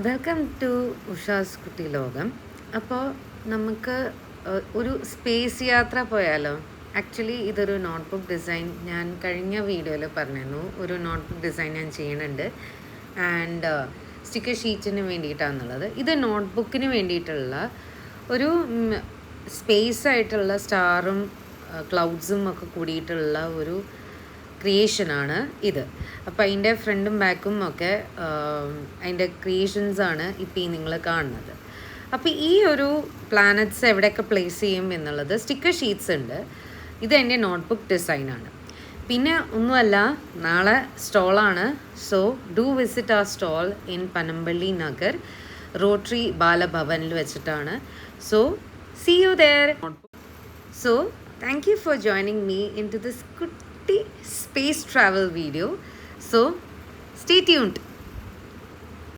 Welcome to ഉഷാസ് കുട്ടി ലോകം. അപ്പോൾ നമുക്ക് ഒരു സ്പേസ് യാത്ര പോയാലോ? ആക്ച്വലി ഇതൊരു നോട്ട്ബുക്ക് ഡിസൈൻ ഞാൻ കഴിഞ്ഞ വീഡിയോയിൽ പറഞ്ഞിരുന്നു. ഒരു നോട്ട്ബുക്ക് ഡിസൈൻ ഞാൻ ചെയ്യുന്നുണ്ട് ആൻഡ് സ്റ്റിക്കർ ഷീറ്റിന് വേണ്ടിയിട്ടാണെന്നുള്ളത്. ഇത് നോട്ട്ബുക്കിന് വേണ്ടിയിട്ടുള്ള ഒരു സ്പേസ് ആയിട്ടുള്ള സ്റ്റാറും ക്ലൗഡ്സും ഒക്കെ കൂടിയിട്ടുള്ള ഒരു ക്രിയേഷനാണ് ഇത്. അപ്പോൾ അതിൻ്റെ ഫ്രണ്ടും ബാക്കും ഒക്കെ അതിൻ്റെ ക്രിയേഷൻസാണ് ഇപ്പോൾ ഈ നിങ്ങൾ കാണുന്നത്. അപ്പോൾ ഈ ഒരു പ്ലാനറ്റ്സ് എവിടെയൊക്കെ പ്ലേസ് ചെയ്യും എന്നുള്ളത് സ്റ്റിക്കർ ഷീറ്റ്സ് ഉണ്ട്. ഇത് എൻ്റെ നോട്ട്ബുക്ക് ഡിസൈനാണ്. പിന്നെ ഒന്നുമല്ല, നാളെ സ്റ്റോളാണ്. സോ ഡു വിസിറ്റ് ആ stall in Panampilly Nagar, rotary ബാലഭവനിൽ വെച്ചിട്ടാണ്. So see you there. So thank you for joining me in to this space travel video. So stay tuned.